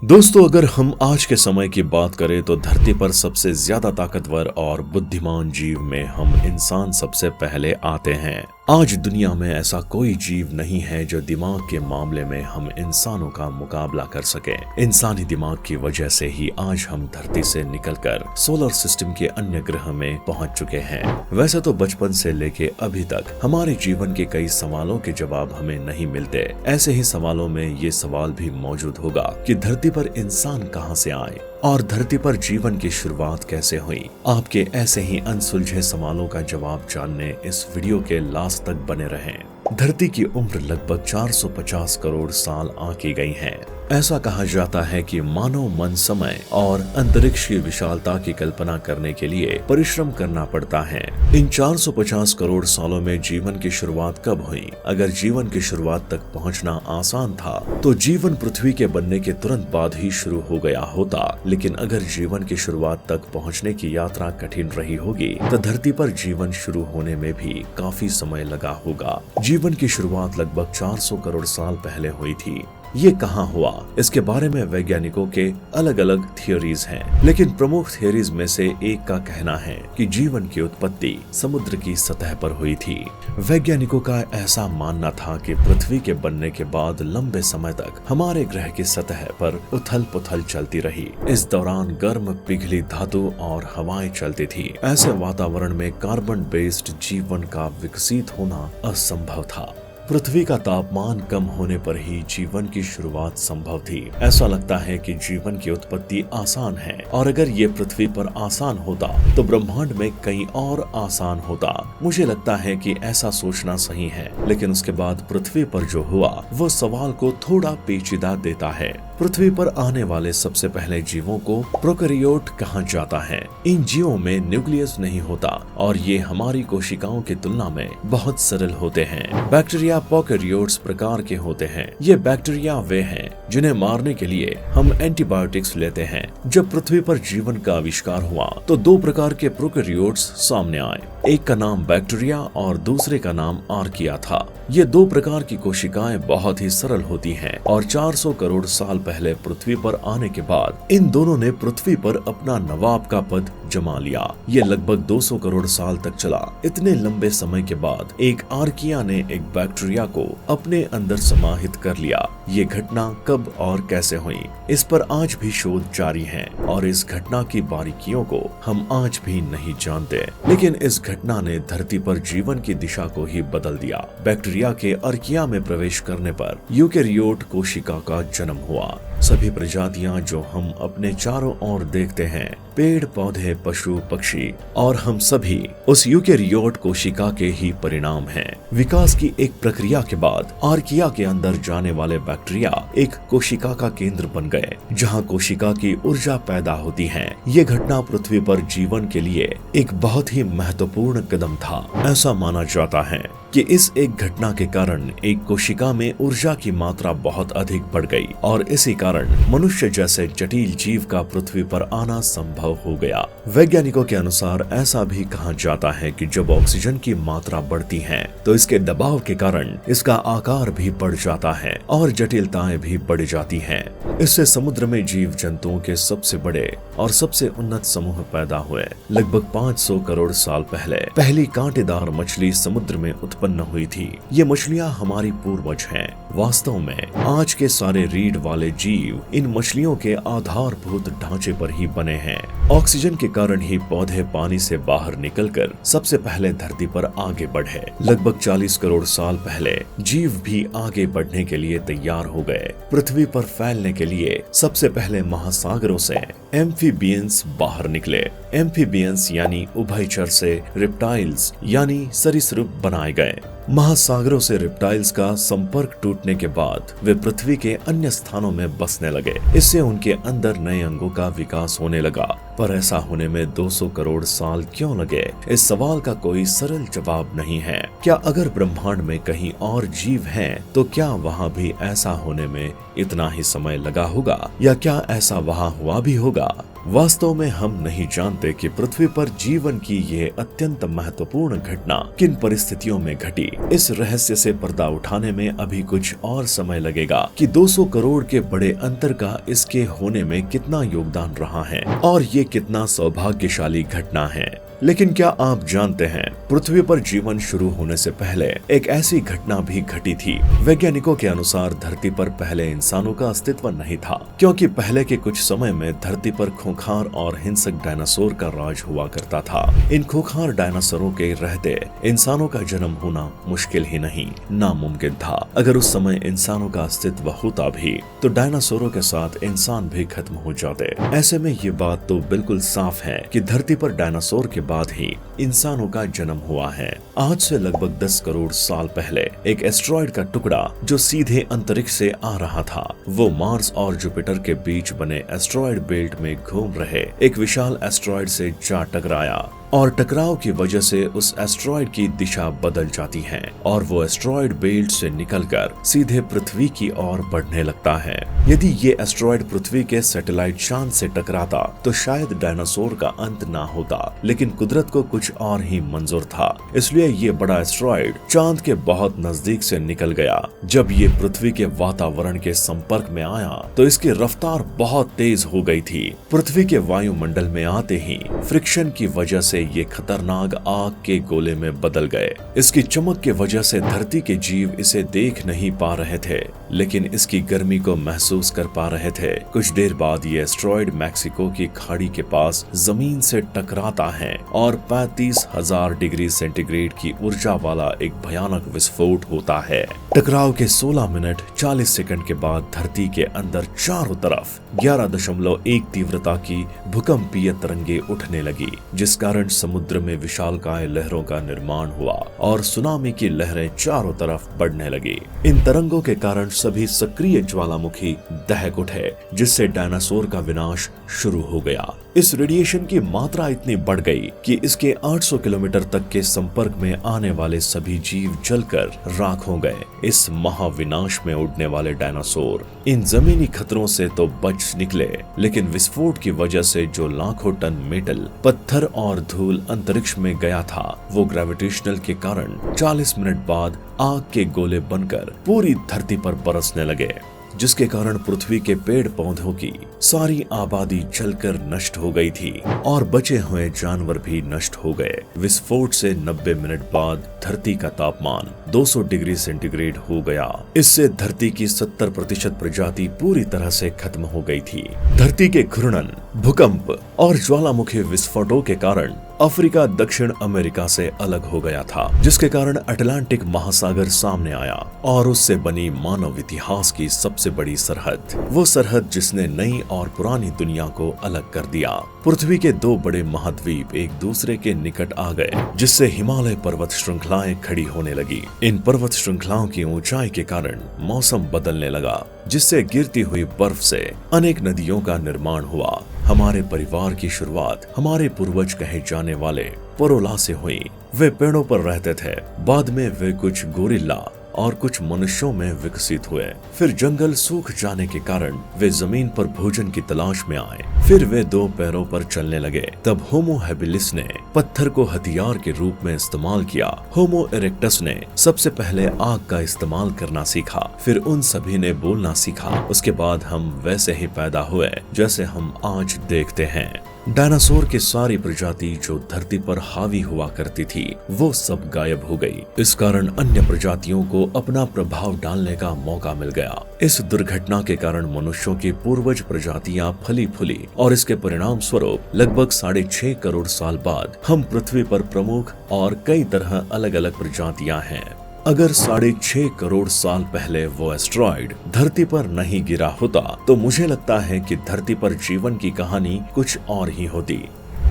दोस्तों, अगर हम आज के समय की बात करें तो धरती पर सबसे ज्यादा ताकतवर और बुद्धिमान जीव में हम इंसान सबसे पहले आते हैं। आज दुनिया में ऐसा कोई जीव नहीं है जो दिमाग के मामले में हम इंसानों का मुकाबला कर सके। इंसानी दिमाग की वजह से ही आज हम धरती से निकलकर सोलर सिस्टम के अन्य ग्रह में पहुंच चुके हैं। वैसे तो बचपन से लेके अभी तक हमारे जीवन के कई सवालों के जवाब हमें नहीं मिलते। ऐसे ही सवालों में ये सवाल भी मौजूद होगा कि धरती पर इंसान कहां से आए और धरती पर जीवन की शुरुआत कैसे हुई। आपके ऐसे ही अनसुलझे सवालों का जवाब जानने इस वीडियो के लास्ट तक बने रहें। धरती की उम्र लगभग 450 करोड़ साल आंकी गई है। ऐसा कहा जाता है कि मानव मन समय और अंतरिक्ष की विशालता की कल्पना करने के लिए परिश्रम करना पड़ता है। इन 450 करोड़ सालों में जीवन की शुरुआत कब हुई? अगर जीवन की शुरुआत तक पहुंचना आसान था तो जीवन पृथ्वी के बनने के तुरंत बाद ही शुरू हो गया होता। लेकिन अगर जीवन की शुरुआत तक पहुंचने की यात्रा कठिन रही होगी तो धरती पर जीवन शुरू होने में भी काफी समय लगा होगा। जीवन की शुरुआत लगभग 400 करोड़ साल पहले हुई थी। ये कहाँ हुआ, इसके बारे में वैज्ञानिकों के अलग अलग थियोरीज हैं, लेकिन प्रमुख थियोरीज में से एक का कहना है कि जीवन की उत्पत्ति समुद्र की सतह पर हुई थी। वैज्ञानिकों का ऐसा मानना था कि पृथ्वी के बनने के बाद लंबे समय तक हमारे ग्रह की सतह पर उथल पुथल चलती रही। इस दौरान गर्म पिघली धातु और हवाएं चलती थी। ऐसे वातावरण में कार्बन बेस्ड जीवन का विकसित होना असंभव था। पृथ्वी का तापमान कम होने पर ही जीवन की शुरुआत संभव थी। ऐसा लगता है कि जीवन की उत्पत्ति आसान है और अगर ये पृथ्वी पर आसान होता तो ब्रह्मांड में कहीं और आसान होता। मुझे लगता है कि ऐसा सोचना सही है, लेकिन उसके बाद पृथ्वी पर जो हुआ वो सवाल को थोड़ा पेचीदा देता है। पृथ्वी पर आने वाले सबसे पहले जीवों को प्रोकैरियोट कहा जाता है। इन जीवों में न्यूक्लियस नहीं होता और ये हमारी कोशिकाओं की तुलना में बहुत सरल होते हैं। बैक्टीरिया प्रोकैरियोट्स प्रकार के होते हैं। ये बैक्टीरिया वे हैं जिन्हें मारने के लिए हम एंटीबायोटिक्स लेते हैं। जब पृथ्वी पर जीवन का आविष्कार हुआ तो दो प्रकार के प्रोकैरियोट्स सामने आए। एक का नाम बैक्टीरिया और दूसरे का नाम आर्किया था। ये दो प्रकार की कोशिकाएं बहुत ही सरल होती हैं और 400 करोड़ साल पहले पृथ्वी पर आने के बाद इन दोनों ने पृथ्वी पर अपना नवाब का पद जमा लिया। ये लगभग 200 करोड़ साल तक चला। इतने लंबे समय के बाद एक आर्किया ने एक बैक्टीरिया को अपने अंदर समाहित कर लिया। ये घटना कब और कैसे हुई, इस पर आज भी शोध जारी है और इस घटना की बारीकियों को हम आज भी नहीं जानते। लेकिन इस घटना ने धरती पर जीवन की दिशा को ही बदल दिया। बैक्टीरिया के आर्किया में प्रवेश करने पर यूकेरियोट कोशिका का जन्म हुआ। सभी प्रजातियां जो हम अपने चारों ओर देखते हैं, पेड़ पौधे पशु पक्षी और हम सभी उस यूकेरियोट कोशिका के ही परिणाम हैं। विकास की एक प्रक्रिया के बाद आर्किया के अंदर जाने वाले बैक्टीरिया एक कोशिका का केंद्र बन गए, जहां कोशिका की ऊर्जा पैदा होती है। ये घटना पृथ्वी पर जीवन के लिए एक बहुत ही महत्वपूर्ण कदम था। ऐसा माना जाता है कि इस एक घटना के कारण एक कोशिका में ऊर्जा की मात्रा बहुत अधिक बढ़ गई और इसी कारण मनुष्य जैसे जटिल जीव का पृथ्वी पर आना संभव हो गया। वैज्ञानिकों के अनुसार ऐसा भी कहा जाता है कि जब ऑक्सीजन की मात्रा बढ़ती है तो इसके दबाव के कारण इसका आकार भी बढ़ जाता है और जटिलताएं भी बढ़ जाती हैं। इससे समुद्र में जीव जंतुओं के सबसे बड़े और सबसे उन्नत समूह पैदा हुए। लगभग 500 करोड़ साल पहले पहली कांटेदार मछली समुद्र में उत्पन्न हुई थी। ये मछलियां हमारी पूर्वज हैं। वास्तव में आज के सारे रीढ़ वाले जीव इन मछलियों के आधारभूत ढांचे पर ही बने हैं। ऑक्सीजन के कारण ही पौधे पानी से बाहर निकलकर सबसे पहले धरती पर आगे बढ़े। लगभग 40 करोड़ साल पहले जीव भी आगे बढ़ने के लिए तैयार हो गए। पृथ्वी पर फैलने के लिए सबसे पहले महासागरों से एम्फीबियंस बाहर निकले। एम्फीबियंस यानी उभयचर से रेप्टाइल्स यानी सरीसृप बनाए गए। महासागरों से रेप्टाइल्स का संपर्क टूटने के बाद वे पृथ्वी के अन्य स्थानों में बसने लगे। इससे उनके अंदर नए अंगों का विकास होने लगा। पर ऐसा होने में 200 करोड़ साल क्यों लगे? इस सवाल का कोई सरल जवाब नहीं है। क्या अगर ब्रह्मांड में कहीं और जीव हैं, तो क्या वहाँ भी ऐसा होने में इतना ही समय लगा होगा या क्या ऐसा वहाँ हुआ भी होगा? वास्तव में हम नहीं जानते कि पृथ्वी पर जीवन की ये अत्यंत महत्वपूर्ण घटना किन परिस्थितियों में घटी इस रहस्य से पर्दा उठाने में अभी कुछ और समय लगेगा कि 200 करोड़ के बड़े अंतर का इसके होने में कितना योगदान रहा है और ये कितना सौभाग्यशाली घटना है। लेकिन क्या आप जानते हैं, पृथ्वी पर जीवन शुरू होने से पहले एक ऐसी घटना भी घटी थी। वैज्ञानिकों के अनुसार धरती पर पहले इंसानों का अस्तित्व नहीं था, क्योंकि पहले के कुछ समय में धरती पर खूंखार और हिंसक डायनासोर का राज हुआ करता था। इन खूंखार डायनासोरों के रहते इंसानों का जन्म होना मुश्किल ही नहीं, नामुमकिन था। अगर उस समय इंसानों का अस्तित्व होता भी तो डायनासोरों के साथ इंसान भी खत्म हो जाते। ऐसे में ये बात तो बिल्कुल साफ है कि धरती पर डायनासोर के बाद ही इंसानों का जन्म हुआ है। आज से लगभग 10 करोड़ साल पहले एक एस्ट्रॉयड का टुकड़ा जो सीधे अंतरिक्ष से आ रहा था, वो मार्स और जुपिटर के बीच बने एस्ट्रॉयड बेल्ट में घूम रहे एक विशाल एस्ट्रॉयड से जा टकराया और टकराव की वजह से उस एस्ट्रॉयड की दिशा बदल जाती है और वो एस्ट्रॉयड बेल्ट से निकलकर सीधे पृथ्वी की ओर बढ़ने लगता है। यदि ये एस्ट्रॉयड पृथ्वी के सैटेलाइट चांद से टकराता तो शायद डायनासोर का अंत ना होता, लेकिन कुदरत को कुछ और ही मंजूर था, इसलिए ये बड़ा एस्ट्रॉयड चांद के बहुत नजदीक से निकल गया। जब ये पृथ्वी के वातावरण के संपर्क में आया तो इसकी रफ्तार बहुत तेज हो गई थी। पृथ्वी के वायुमंडल में आते ही फ्रिक्शन की वजह से ये खतरनाक आग के गोले में बदल गए। इसकी चमक की वजह से धरती के जीव इसे देख नहीं पा रहे थे, लेकिन इसकी गर्मी को महसूस कर पा रहे थे। कुछ देर बाद ये एस्ट्रॉयड मैक्सिको की खाड़ी के पास जमीन से टकराता है और 35,000 डिग्री सेंटीग्रेड की ऊर्जा वाला एक भयानक विस्फोट होता है। टकराव के 16 मिनट 40 सेकंड के बाद धरती के अंदर चारों तरफ 11.1 तीव्रता की भूकंपीय तरंगे उठने लगी, जिस कारण समुद्र में विशालकाय लहरों का निर्माण हुआ और सुनामी की लहरें चारों तरफ बढ़ने लगी। इन तरंगों के कारण सभी सक्रिय ज्वालामुखी दहक उठे, जिससे डायनासोर का विनाश शुरू हो गया। इस रेडिएशन की मात्रा इतनी बढ़ गई कि इसके 800 किलोमीटर तक के संपर्क में आने वाले सभी जीव जलकर राख हो गए। इस महाविनाश में उड़ने वाले डायनासोर इन जमीनी खतरों से तो बच निकले, लेकिन विस्फोट की वजह से जो लाखों टन मेटल, पत्थर और धूल अंतरिक्ष में गया था, वो ग्रेविटेशनल के कारण 40 मिनट बाद आग के गोले बनकर पूरी धरती पर बरसने लगे, जिसके कारण पृथ्वी के पेड़ पौधों की सारी आबादी जलकर नष्ट हो गई थी और बचे हुए जानवर भी नष्ट हो गए। विस्फोट से 90 मिनट बाद धरती का तापमान 200 डिग्री सेंटीग्रेड हो गया। इससे धरती की 70% प्रजाति पूरी तरह से खत्म हो गई थी। धरती के घूर्णन, भूकंप और ज्वालामुखी विस्फोटों के कारण अफ्रीका दक्षिण अमेरिका से अलग हो गया था, जिसके कारण अटलांटिक महासागर सामने आया और उससे बनी मानव इतिहास की सबसे बड़ी सरहद, वो सरहद जिसने नई और पुरानी दुनिया को अलग कर दिया। पृथ्वी के 2 बड़े महाद्वीप एक दूसरे के निकट आ गए, जिससे हिमालय पर्वत श्रृंखलाएं खड़ी होने लगी। इन पर्वत श्रृंखलाओं की ऊंचाई के कारण मौसम बदलने लगा, जिससे गिरती हुई बर्फ से अनेक नदियों का निर्माण हुआ। हमारे परिवार की शुरुआत हमारे पूर्वज कहे जाने वाले परोला से हुई। वे पेड़ों पर रहते थे, बाद में वे कुछ गोरिल्ला और कुछ मनुष्यों में विकसित हुए। फिर जंगल सूख जाने के कारण वे जमीन पर भोजन की तलाश में आए। फिर वे 2 पैरों पर चलने लगे। तब होमो हैबिलिस ने पत्थर को हथियार के रूप में इस्तेमाल किया। होमो इरेक्टस ने सबसे पहले आग का इस्तेमाल करना सीखा। फिर उन सभी ने बोलना सीखा। उसके बाद हम वैसे ही पैदा हुए जैसे हम आज देखते हैं। डायनासोर की सारी प्रजाति जो धरती पर हावी हुआ करती थी, वो सब गायब हो गई। इस कारण अन्य प्रजातियों को अपना प्रभाव डालने का मौका मिल गया। इस दुर्घटना के कारण मनुष्यों की पूर्वज प्रजातियां फली फूली और इसके परिणाम स्वरूप लगभग 6.5 करोड़ साल बाद हम पृथ्वी पर प्रमुख और कई तरह अलग अलग प्रजातियां हैं। अगर 6.5 करोड़ साल पहले वो एस्ट्रॉयड धरती पर नहीं गिरा होता तो मुझे लगता है कि धरती पर जीवन की कहानी कुछ और ही होती।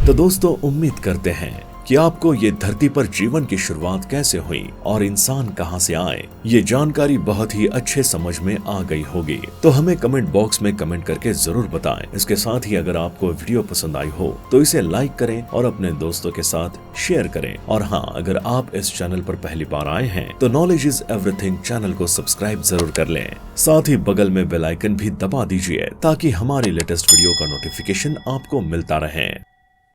तो दोस्तों, उम्मीद करते हैं कि आपको ये धरती पर जीवन की शुरुआत कैसे हुई और इंसान कहां से आए, ये जानकारी बहुत ही अच्छे समझ में आ गई होगी। तो हमें कमेंट बॉक्स में कमेंट करके जरूर बताएं। इसके साथ ही अगर आपको वीडियो पसंद आई हो तो इसे लाइक करें और अपने दोस्तों के साथ शेयर करें। और हाँ, अगर आप इस चैनल पर पहली बार आए हैं तो नॉलेज इज एवरीथिंग चैनल को सब्सक्राइब जरूर कर लें। साथ ही बगल में बेल आइकन भी दबा दीजिए ताकि हमारी लेटेस्ट वीडियो का नोटिफिकेशन आपको मिलता रहे।